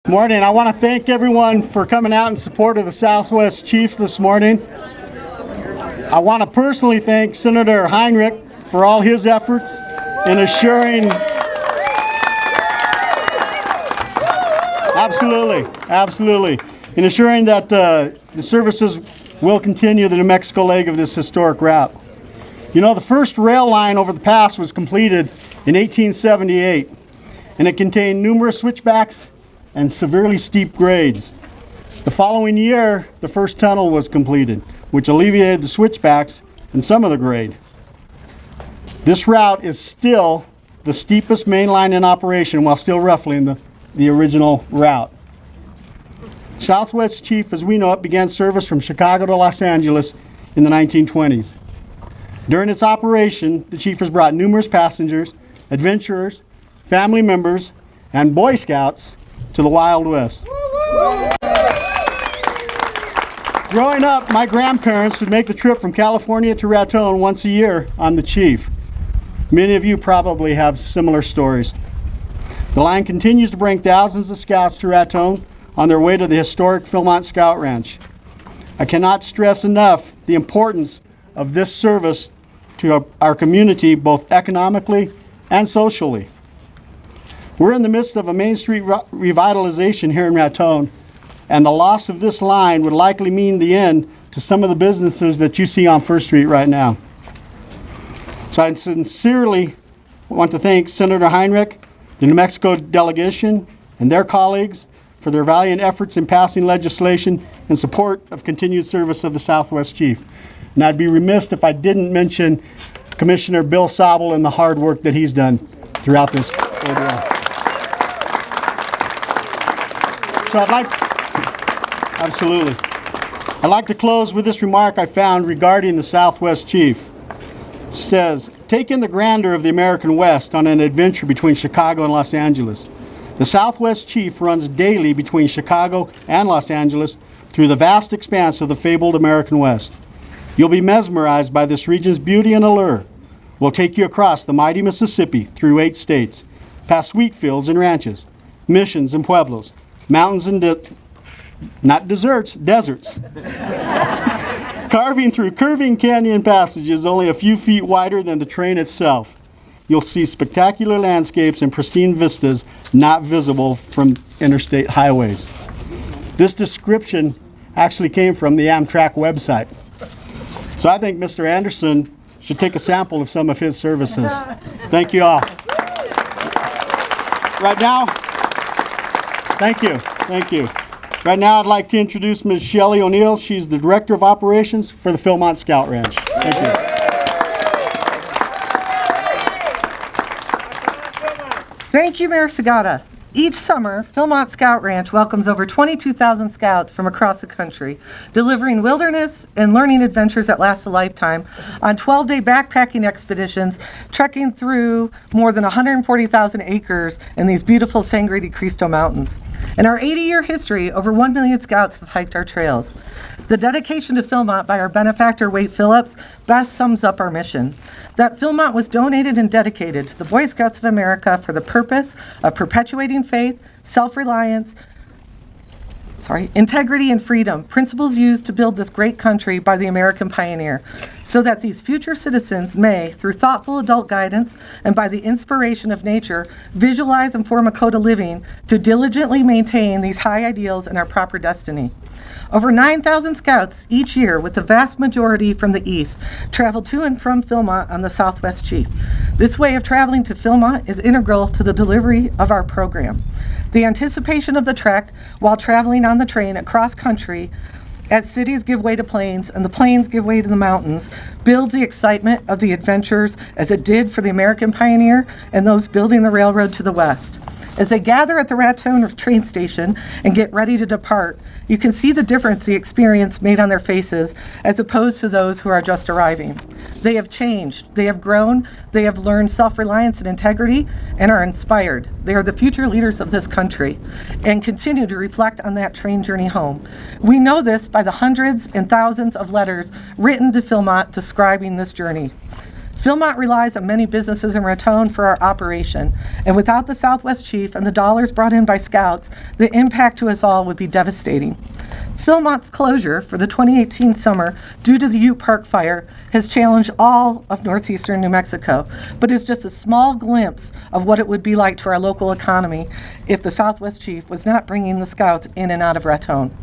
Morning. I want to thank everyone for coming out in support of the Southwest Chief this morning. I want to personally thank Senator Heinrich for all his efforts in assuring in assuring that the services will continue the New Mexico leg of this historic route. You know, the first rail line over the pass was completed in 1878, and it contained numerous switchbacks and severely steep grades. The following year, the first tunnel was completed, which alleviated the switchbacks and some of the grade. This route is still the steepest main line in operation, while still roughly in the original route. Southwest Chief, as we know it, began service from Chicago to Los Angeles in the 1920s. During its operation, the Chief has brought numerous passengers, adventurers, family members, and Boy Scouts to the Wild West. Growing up, my grandparents would make the trip from California to Raton once a year on the Chief. Many of you probably have similar stories. The line continues to bring thousands of scouts to Raton on their way to the historic Philmont Scout Ranch. I cannot stress enough the importance of this service to our community, both economically and socially. We're in the midst of a Main Street revitalization here in Raton, and the loss of this line would likely mean the end to some of the businesses that you see on First Street right now. So I sincerely want to thank Senator Heinrich, the New Mexico delegation, and their colleagues for their valiant efforts in passing legislation in support of continued service of the Southwest Chief. And I'd be remiss if I didn't mention Commissioner Bill Sobel and the hard work that he's done throughout this ordeal. So I'd like to close with this remark I found regarding the Southwest Chief. It says, take in the grandeur of the American West on an adventure between Chicago and Los Angeles. The Southwest Chief runs daily between Chicago and Los Angeles through the vast expanse of the fabled American West. You'll be mesmerized by this region's beauty and allure. We'll take you across the mighty Mississippi through 8 states, past wheat fields and ranches, missions and pueblos, mountains and deserts. Carving through curving canyon passages only a few feet wider than the train itself. You'll see spectacular landscapes and pristine vistas not visible from interstate highways. This description actually came from the Amtrak website. So I think Mr. Anderson should take a sample of some of his services. Thank you all. Right now, thank you. Right now I'd like to introduce Ms. Shelley O'Neill. She's the Director of Operations for the Philmont Scout Ranch. Thank you. Thank you, Mayor Sagata. Each summer, Philmont Scout Ranch welcomes over 22,000 scouts from across the country, delivering wilderness and learning adventures that last a lifetime on 12-day backpacking expeditions, trekking through more than 140,000 acres in these beautiful Sangre de Cristo Mountains. In our 80-year history, over 1 million scouts have hiked our trails. The dedication to Philmont by our benefactor, Wade Phillips, best sums up our mission. That Philmont was donated and dedicated to the Boy Scouts of America for the purpose of perpetuating faith, self-reliance, integrity and freedom, principles used to build this great country by the American pioneer, so that these future citizens may, through thoughtful adult guidance and by the inspiration of nature, visualize and form a code of living to diligently maintain these high ideals and our proper destiny. Over 9,000 scouts each year, with the vast majority from the east, travel to and from Philmont on the Southwest Chief. This way of traveling to Philmont is integral to the delivery of our program. The anticipation of the trek while traveling on the train across country as cities give way to plains and the plains give way to the mountains builds the excitement of the adventures as it did for the American pioneer and those building the railroad to the west. As they gather at the Raton train station and get ready to depart, you can see the difference the experience made on their faces as opposed to those who are just arriving. They have changed, they have grown, they have learned self-reliance and integrity, and are inspired. They are the future leaders of this country and continue to reflect on that train journey home. We know this by the hundreds and thousands of letters written to Philmont describing this journey. Philmont relies on many businesses in Raton for our operation, and without the Southwest Chief and the dollars brought in by scouts, the impact to us all would be devastating. Philmont's closure for the 2018 summer due to the Ute Park fire has challenged all of northeastern New Mexico, but is just a small glimpse of what it would be like to our local economy if the Southwest Chief was not bringing the scouts in and out of Raton.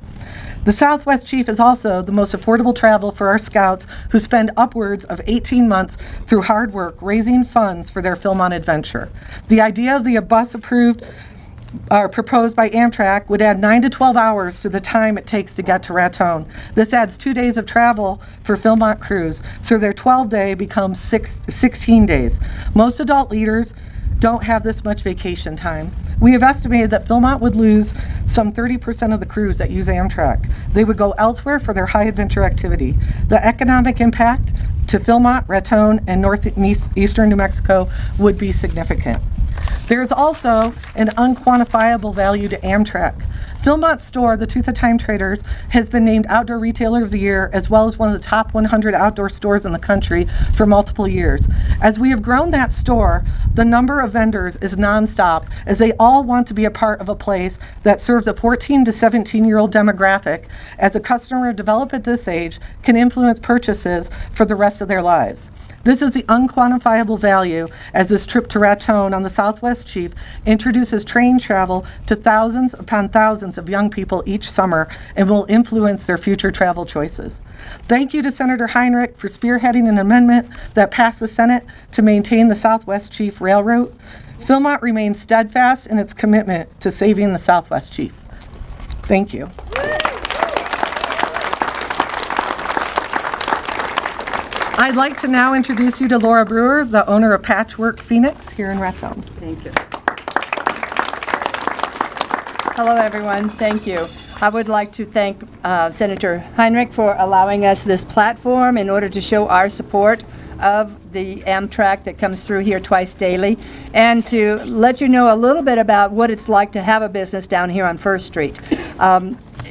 The Southwest Chief is also the most affordable travel for our scouts who spend upwards of 18 months through hard work raising funds for their Philmont adventure. The idea of the bus approved proposed by Amtrak would add 9 to 12 hours to the time it takes to get to Raton. This adds 2 days of travel for Philmont crews, so their 12-day becomes 16 days. Most adult leaders don't have this much vacation time. We have estimated that Philmont would lose some 30% of the crews that use Amtrak. They would go elsewhere for their high adventure activity. The economic impact to Philmont, Raton, and northeastern New Mexico would be significant. There is also an unquantifiable value to Amtrak. Philmont's store, the Tooth of Time Traders, has been named Outdoor Retailer of the Year, as well as one of the top 100 outdoor stores in the country for multiple years. As we have grown that store, the number of vendors is nonstop, as they all want to be a part of a place that serves a 14 to 17-year-old demographic, as a customer developed at this age can influence purchases for the rest of their lives. This is the unquantifiable value, as this trip to Raton on the Southwest Chief introduces train travel to thousands upon thousands of young people each summer and will influence their future travel choices. Thank you to Senator Heinrich for spearheading an amendment that passed the Senate to maintain the Southwest Chief Railroad. Philmont remains steadfast in its commitment to saving the Southwest Chief. Thank you. I'd like to now introduce you to Laura Brewer, the owner of Patchwork Phoenix here in Raton. Thank you. Hello, everyone. Thank you. I would like to thank Senator Heinrich for allowing us this platform in order to show our support of the Amtrak that comes through here twice daily, and to let you know a little bit about what it's like to have a business down here on First Street.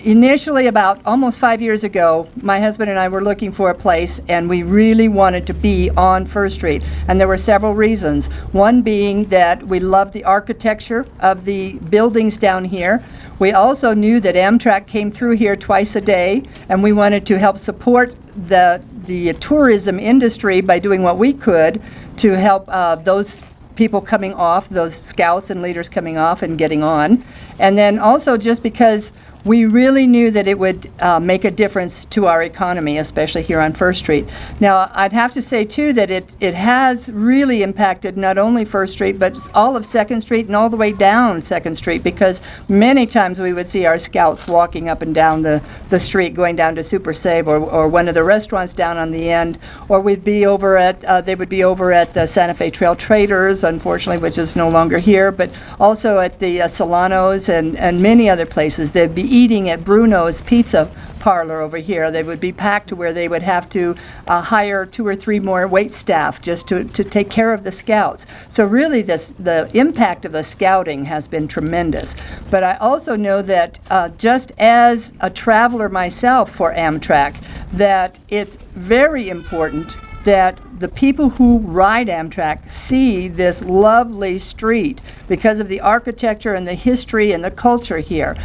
Initially, about almost 5 years ago, my husband and I were looking for a place, and we really wanted to be on First Street. And there were several reasons. One being that we loved the architecture of the buildings down here. We also knew that Amtrak came through here twice a day, and we wanted to help support the tourism industry by doing what we could to help those people coming off, those scouts and leaders coming off and getting on. And then also just because we really knew that it would make a difference to our economy, especially here on First Street. Now, I'd have to say, too, that it has really impacted not only First Street, but all of Second Street and all the way down Second Street, because many times we would see our scouts walking up and down the street, going down to Super Save or one of the restaurants down on the end, or we'd be over at, they would be over at the Santa Fe Trail Traders, unfortunately, which is no longer here, but also at the Solano's and many other places. They'd be eating at Bruno's Pizza Parlor over here. They would be packed to where they would have to hire 2 or 3 more wait staff just to take care of the scouts. So really the impact of the scouting has been tremendous. But I also know that just as a traveler myself for Amtrak, that it's very important that the people who ride Amtrak see this lovely street because of the architecture and the history and the culture here.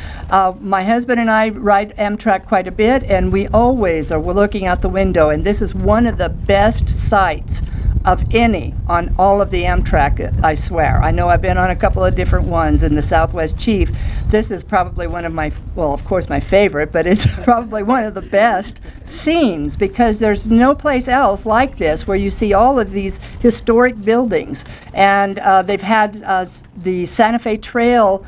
My husband and I ride Amtrak quite a bit, and we always are looking out the window, and this is one of the best sights of any on all of the Amtrak, I swear. I know I've been on a couple of different ones in the Southwest Chief. This is probably one of my, well, of course my favorite, but it's probably one of the best scenes because there's no place else like this where you see all of these historic buildings. And they've had the Santa Fe Trail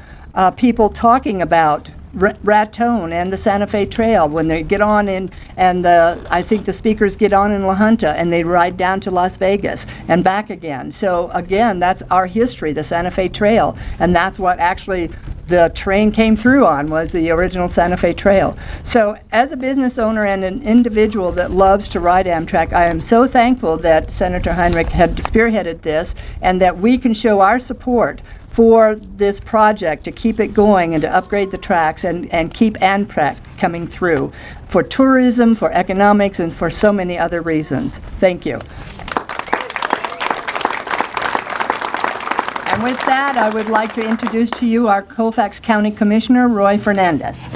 people talking about Raton and the Santa Fe Trail when they get on in, and I think the speakers get on in La Junta and they ride down to Las Vegas and back again. So again, that's our history, the Santa Fe Trail, and that's what actually the train came through on, was the original Santa Fe Trail. So as a business owner and an individual that loves to ride Amtrak, I am so thankful that Senator Heinrich had spearheaded this and that we can show our support for this project to keep it going and to upgrade the tracks and keep Amtrak coming through for tourism, for economics, and for so many other reasons. Thank you. And with that, I would like to introduce to you our Colfax County Commissioner, Roy Fernandez.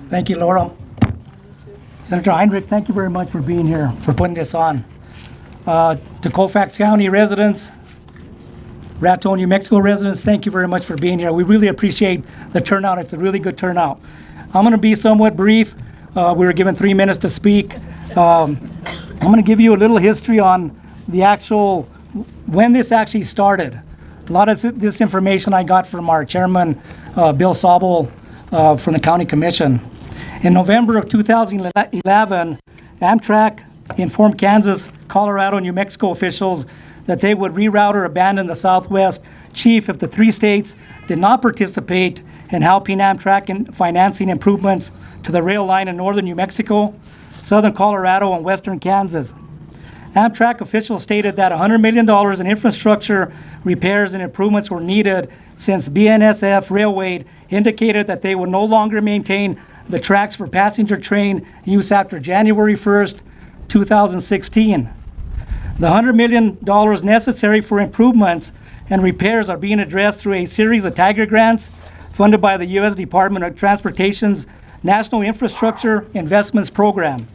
Thank you, Laurel. Senator Heinrich, thank you very much for being here, for putting this on. To Colfax County residents, Rato, New Mexico residents, thank you very much for being here. We really appreciate the turnout. It's a really good turnout. I'm going to be somewhat brief. We were given 3 minutes to speak. I'm going to give you a little history on the actual, when this actually started. A lot of this information I got from our chairman, Bill Sobel, from the County Commission. In November of 2011, Amtrak informed Kansas, Colorado, New Mexico officials that they would reroute or abandon the Southwest Chief if the 3 states did not participate in helping Amtrak in financing improvements to the rail line in northern New Mexico, southern Colorado, and western Kansas. Amtrak officials stated that $100 million in infrastructure repairs and improvements were needed since BNSF Railway indicated that they would no longer maintain the tracks for passenger train use after January 1st, 2016. The $100 million necessary for improvements and repairs are being addressed through a series of Tiger grants funded by the U.S. Department of Transportation's National Infrastructure Investments Program.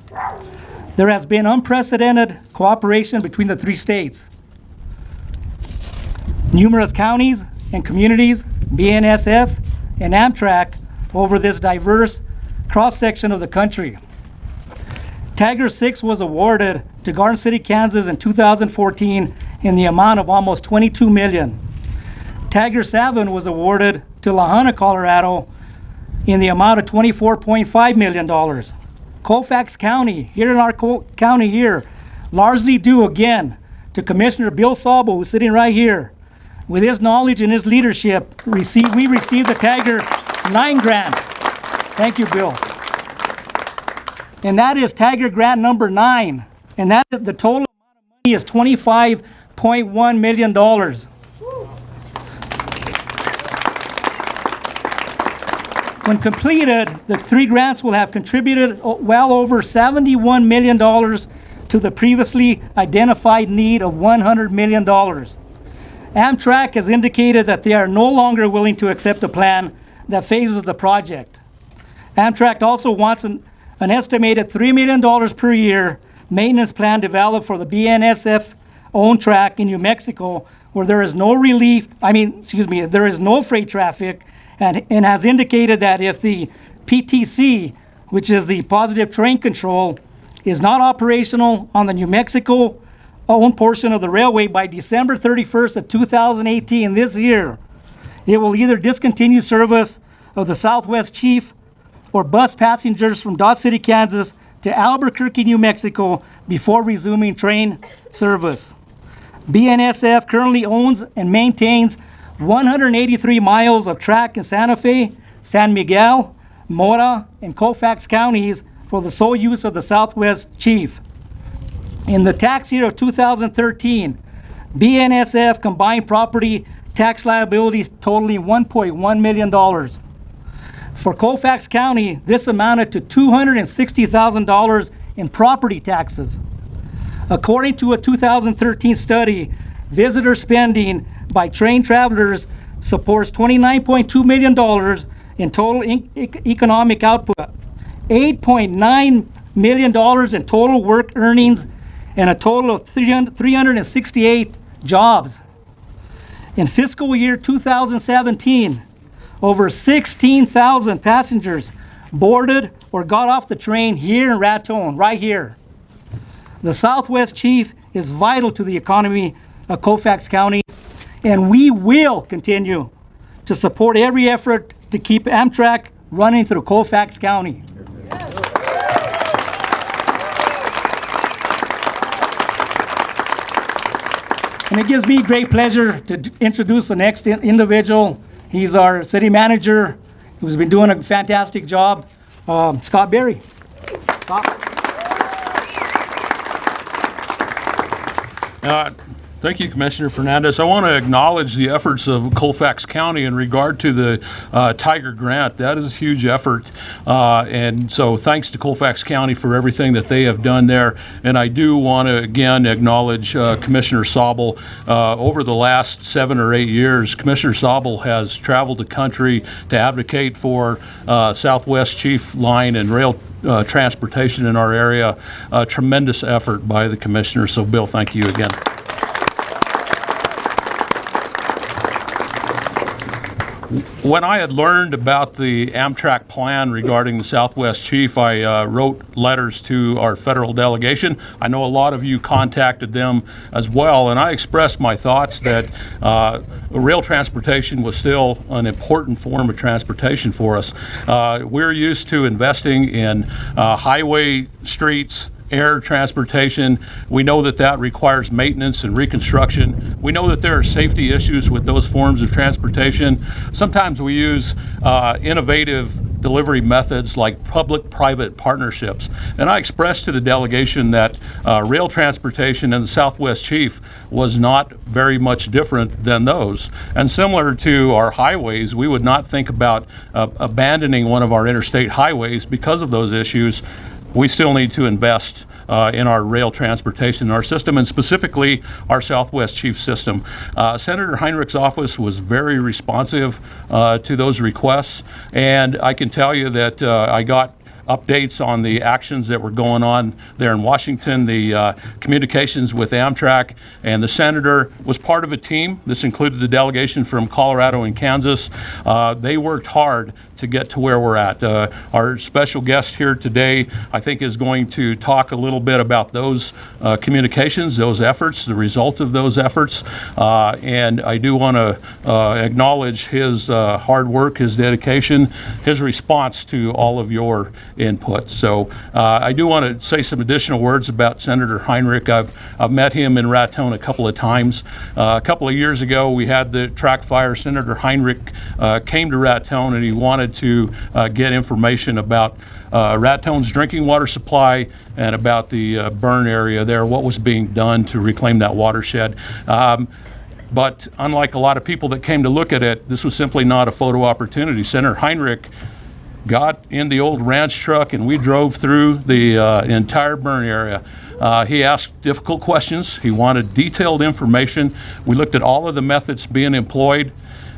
There has been unprecedented cooperation between the 3 states. Numerous counties and communities, BNSF, and Amtrak over this diverse cross-section of the country. Tiger 6 was awarded to Garden City, Kansas in 2014 in the amount of almost $22 million. Tiger 7 was awarded to La Junta, Colorado in the amount of $24.5 million. Colfax County, here in our county here, largely due again to Commissioner Bill Sobel, who's sitting right here. With his knowledge and his leadership, we received the Tiger 9 grant. Thank you, Bill. And that is Tiger grant number 9. And that the total amount of money is $25.1 million. When completed, the 3 grants will have contributed well over $71 million to the previously identified need of $100 million. Amtrak has indicated that they are no longer willing to accept a plan that phases the project. Amtrak also wants an estimated $3 million per year maintenance plan developed for the BNSF owned track in New Mexico, where there is no there is no freight traffic, and has indicated that if the PTC, which is the positive train control, is not operational on the New Mexico owned portion of the railway by December 31st of 2018, this year, it will either discontinue service of the Southwest Chief or bus passengers from Dodge City, Kansas to Albuquerque, New Mexico before resuming train service. BNSF currently owns and maintains 183 miles of track in Santa Fe, San Miguel, Mora, and Colfax counties for the sole use of the Southwest Chief. In the tax year of 2013, BNSF combined property tax liabilities totaling $1.1 million. For Colfax County, this amounted to $260,000 in property taxes. According to a 2013 study, visitor spending by train travelers supports $29.2 million in total economic output, $8.9 million in total work earnings, and a total of 368 jobs. In fiscal year 2017, over 16,000 passengers boarded or got off the train here in Raton, right here. The Southwest Chief is vital to the economy of Colfax County, and we will continue to support every effort to keep Amtrak running through Colfax County. And it gives me great pleasure to introduce the next individual. He's our city manager, who's been doing a fantastic job, Scott Berry. Scott. Thank you, Commissioner Fernandez. I want to acknowledge the efforts of Colfax County in regard to the Tiger Grant. That is a huge effort. And so thanks to Colfax County for everything that they have done there. And I do want to, again, acknowledge Commissioner Sobel. Over the last 7 or 8 years, Commissioner Sobel has traveled the country to advocate for Southwest Chief Line and rail transportation in our area. Tremendous effort by the Commissioner. So, Bill, thank you again. When I had learned about the Amtrak plan regarding the Southwest Chief, I wrote letters to our federal delegation. I know a lot of you contacted them as well, and I expressed my thoughts that rail transportation was still an important form of transportation for us. We're used to investing in highway, streets, air transportation. We know that that requires maintenance and reconstruction. We know that there are safety issues with those forms of transportation. Sometimes we use innovative delivery methods like public-private partnerships. And I expressed to the delegation that rail transportation and the Southwest Chief was not very much different than those. And similar to our highways, we would not think about abandoning one of our interstate highways because of those issues. We still need to invest in our rail transportation in our system, and specifically our Southwest Chief system. Senator Heinrich's office was very responsive to those requests, and I can tell you that I got updates on the actions that were going on there in Washington, the communications with Amtrak, and the senator was part of a team. This included the delegation from Colorado and Kansas. They worked hard to get to where we're at. Our special guest here today, I think, is going to talk a little bit about those communications, those efforts, the result of those efforts, and I do want to acknowledge his hard work, his dedication, his response to all of your input. So I do want to say some additional words about Senator Heinrich. I've met him in Raton a couple of times. A couple of years ago, we had the track fire. Senator Heinrich came to Raton and he wanted to get information about Raton's drinking water supply and about the burn area there, what was being done to reclaim that watershed. But unlike a lot of people that came to look at it, this was simply not a photo opportunity. Senator Heinrich got in the old ranch truck and we drove through the entire burn area. He asked difficult questions. He wanted detailed information. We looked at all of the methods being employed.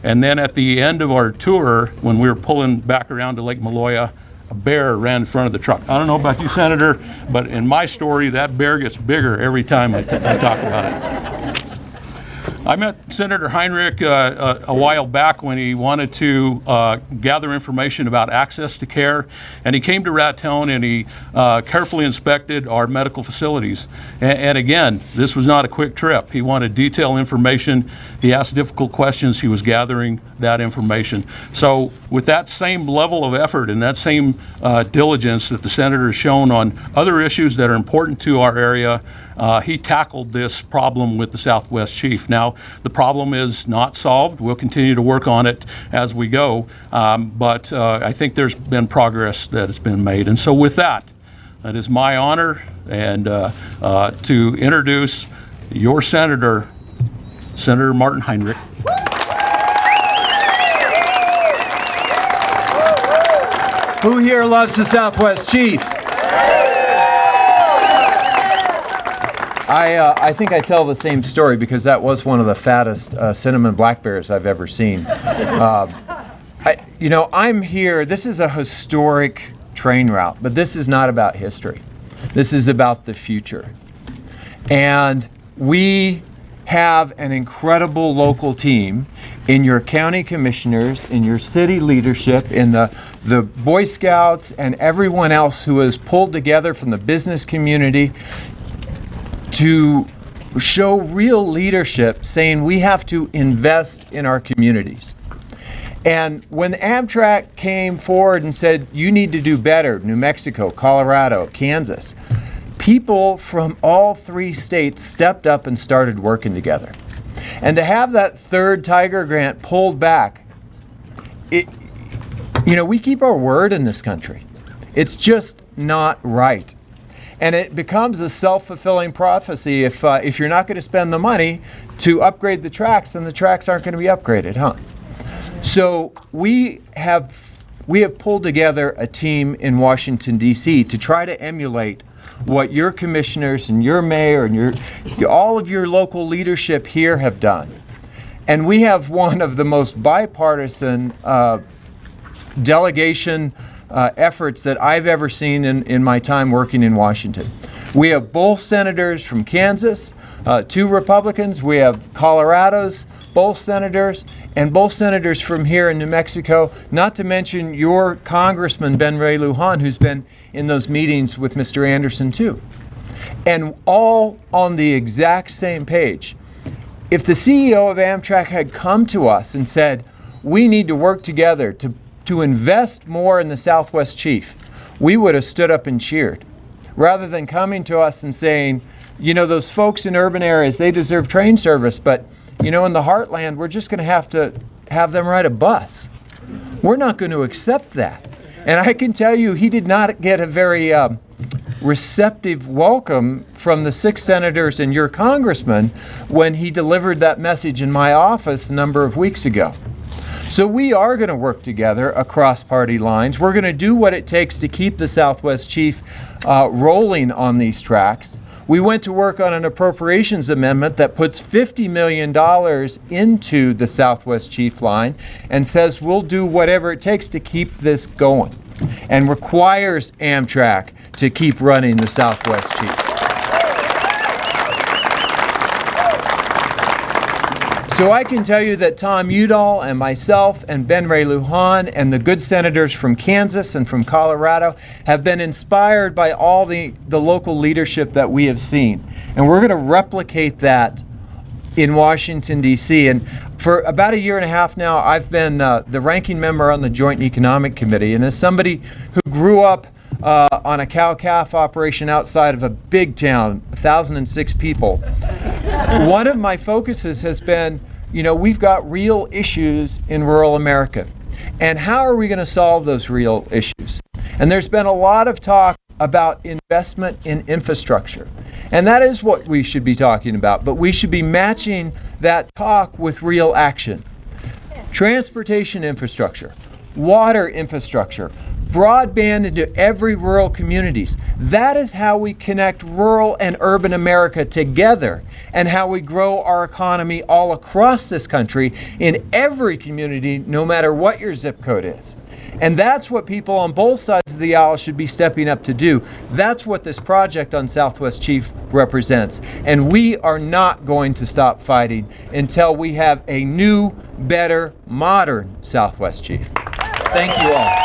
And then at the end of our tour, when we were pulling back around to Lake Maloya, a bear ran in front of the truck. I don't know about you, Senator, but in my story, that bear gets bigger every time I talk about it. I met Senator Heinrich a while back when he wanted to gather information about access to care, and he came to Raton and he carefully inspected our medical facilities. And again, this was not a quick trip. He wanted detailed information. He asked difficult questions. He was gathering that information. So with that same level of effort and that same diligence that the Senator has shown on other issues that are important to our area, he tackled this problem with the Southwest Chief. Now, the problem is not solved. We'll continue to work on it as we go, but I think there's been progress that has been made. And so with that, it is my honor and to introduce your Senator, Senator Martin Heinrich. Who here loves the Southwest Chief? I think I tell the same story because that was one of the fattest cinnamon black bears I've ever seen. I'm here, this is a historic train route, but this is not about history. This is about the future. And we have an incredible local team in your county commissioners, in your city leadership, in the Boy Scouts and everyone else who has pulled together from the business community to show real leadership, saying we have to invest in our communities. And when Amtrak came forward and said, you need to do better, New Mexico, Colorado, Kansas, people from all three states stepped up and started working together. And to have that third Tiger Grant pulled back, we keep our word in this country. It's just not right. And it becomes a self-fulfilling prophecy. If you're not going to spend the money to upgrade the tracks, then the tracks aren't going to be upgraded, huh? So we have pulled together a team in Washington, D.C. to try to emulate what your commissioners and your mayor and all of your local leadership here have done. And we have one of the most bipartisan delegation efforts that I've ever seen in my time working in Washington. We have both senators from Kansas, 2 Republicans. We have Colorado's both senators, and both senators from here in New Mexico, not to mention your Congressman, Ben Ray Lujan, who's been in those meetings with Mr. Anderson too. And all on the exact same page. If the CEO of Amtrak had come to us and said, we need to work together to invest more in the Southwest Chief, we would have stood up and cheered. Rather than coming to us and saying, you know, those folks in urban areas, they deserve train service, but you know, in the heartland, we're just going to have them ride a bus. We're not going to accept that. And I can tell you, he did not get a very receptive welcome from the 6 senators and your congressman when he delivered that message in my office a number of weeks ago. So we are going to work together across party lines. We're going to do what it takes to keep the Southwest Chief rolling on these tracks. We went to work on an appropriations amendment that puts $50 million into the Southwest Chief line and says we'll do whatever it takes to keep this going, and requires Amtrak to keep running the Southwest Chief. So I can tell you that Tom Udall and myself and Ben Ray Lujan and the good senators from Kansas and from Colorado have been inspired by all the local leadership that we have seen. And we're going to replicate that in Washington, D.C. And for about a year and a half now, I've been the ranking member on the Joint Economic Committee. And as somebody who grew up on a cow-calf operation outside of a big town, 1,006 people, one of my focuses has been, you know, we've got real issues in rural America. And how are we going to solve those real issues? And there's been a lot of talk about investment in infrastructure. And that is what we should be talking about. But we should be matching that talk with real action. Transportation infrastructure, water infrastructure, broadband into every rural communities. That is how we connect rural and urban America together, and how we grow our economy all across this country in every community, no matter what your zip code is. And that's what people on both sides of the aisle should be stepping up to do. That's what this project on Southwest Chief represents. And we are not going to stop fighting until we have a new, better, modern Southwest Chief. Thank you all.